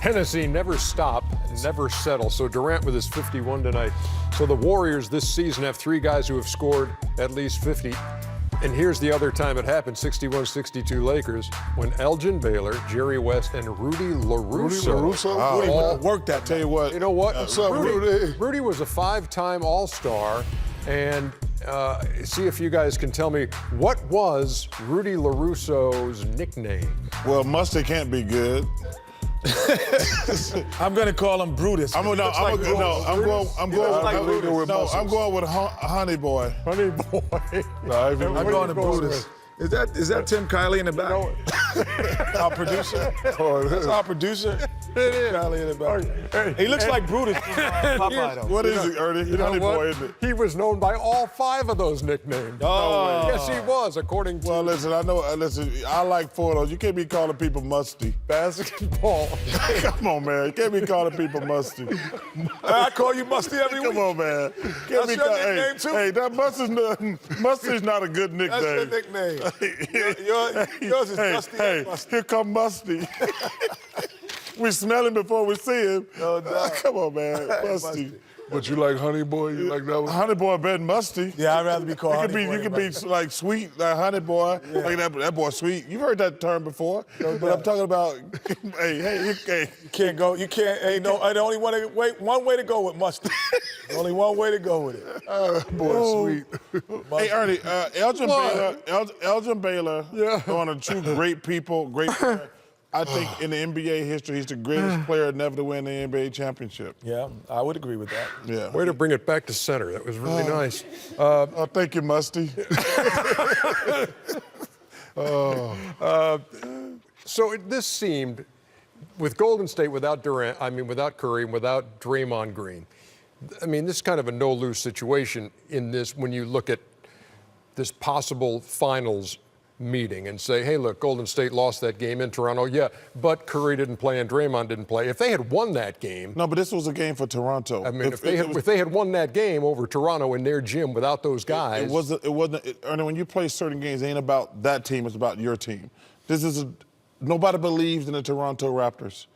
Hennessy never stop, never settle. So Durant with his 51 tonight. So the Warriors this season have 3 guys who have scored at least 50. And here's the other time it happened, 61-62 Lakers, when Elgin Baylor, Jerry West, and Rudy LaRusso all worked that. Tell you what. You know what? What's up, Rudy? Rudy was a 5-time All-Star. And see if you guys can tell me, what was Rudy LaRusso's nickname? Well, Mustard can't be good. I'm going to call him Brutus. I'm going with Honey Boy. Honey Boy. I'm going to Brutus. Is that Tim Kiley in the back? Our producer? That's our producer? It is. Kiley in the back. He looks like Brutus from Popeye, though. What is he, Ernie? You know Honey what? Boy, isn't it? He was known by all 5 of those nicknames. Oh. Yes, he was, according to Well, listen, I like 4 of those. You can't be calling people musty. basketball. Come on, man. You can't be calling people musty. I call you Musty every week. Come on, man. That's your nickname, too? Hey, that Musty's not a good nickname. That's your nickname. Yours is Dusty and Musty. Here come Musty. We smell him before we see him. No doubt. Come on, man. Musty. But you like Honey Boy? You like that one? Honey Boy better than Musty. Yeah, I'd rather be called Honey Boy. You could be like sweet, like Honey Boy. Yeah. Like that boy sweet. You've heard that term before. But I'm talking about, hey. You can't go. You can't. Hey, no. I only want to wait. One way to go with Musty. Only one way to go with it. Boy, sweet. Hey, Ernie, Elgin Baylor, one of the true great people, great player. I think in the NBA history, he's the greatest player never to win the NBA championship. Yeah, I would agree with that. Yeah. Way to bring it back to center. That was really nice. Thank you, Musty. So this seemed, with Golden State, without Durant, without Curry, and without Draymond Green, this is kind of a no-lose situation in this when you look at this possible finals meeting and say, hey, look, Golden State lost that game in Toronto. Yeah, but Curry didn't play and Draymond didn't play. If they had won that game. No, but this was a game for Toronto. If they had won that game over Toronto in their gym without those guys. It wasn't, Ernie, when you play certain games, it ain't about that team, it's about your team. Nobody believes in the Toronto Raptors.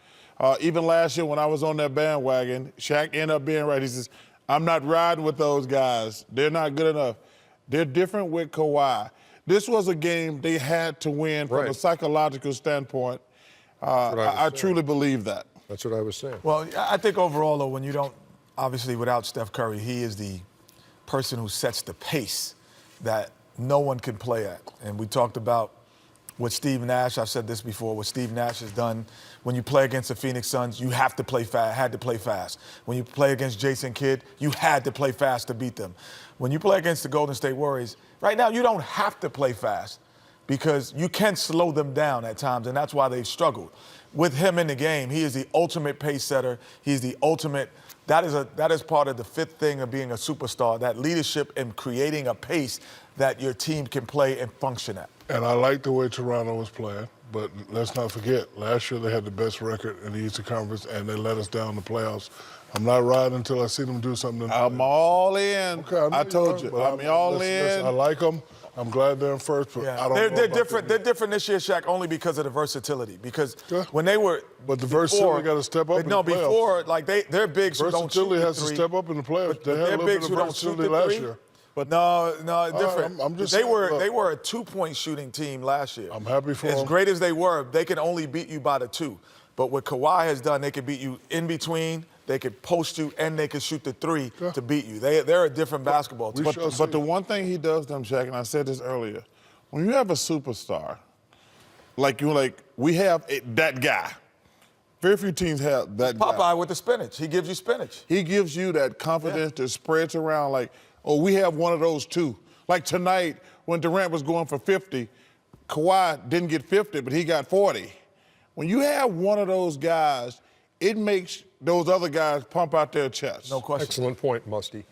Even last year when I was on that bandwagon, Shaq ended up being right. He says, I'm not riding with those guys. They're not good enough. They're different with Kawhi. This was a game they had to win from a psychological standpoint. I truly believe that. That's what I was saying. Well, I think overall, though, when you don't, obviously without Steph Curry, he is the person who sets the pace that no one can play at. And we talked about what Steve Nash, I've said this before, what Steve Nash has done. When you play against the Phoenix Suns, you have to play fast, had to play fast. When you play against Jason Kidd, you had to play fast to beat them. When you play against the Golden State Warriors, right now you don't have to play fast because you can slow them down at times, and that's why they've struggled. With him in the game, he is the ultimate pace setter. He's the ultimate, that is part of the 5th thing of being a superstar, that leadership and creating a pace that your team can play and function at. And I like the way Toronto was playing, but let's not forget, last year they had the best record in the Eastern Conference, and they let us down in the playoffs. I'm not riding until I see them do something. I'm all in. Okay, I told you. I'm all in. I like them. I'm glad they're in first, but I don't know they're different. They're different this year, Shaq, only because of the versatility. Because when they were, but the versatility got to step up. No, before they're bigs who don't shoot the 3. Versatility has to step up in the playoffs. They had a little bit of versatility last year. But no, different. I'm just they saying, were a 2-point shooting team last year. I'm happy for them. As great as they were, they can only beat you by the 2. But what Kawhi has done, they can beat you in between. They could post you and they can shoot the 3 to beat you. They're a different basketball team. But the one thing he does, Shaq, and I said this earlier, when you have a superstar, we have that guy. Very few teams have that guy. Popeye with the spinach. He gives you spinach. He gives you that confidence that spreads around like, oh, we have one of those too. Like tonight, when Durant was going for 50, Kawhi didn't get 50, but he got 40. When you have one of those guys, it makes those other guys pump out their chests. No question. Excellent point, Musty.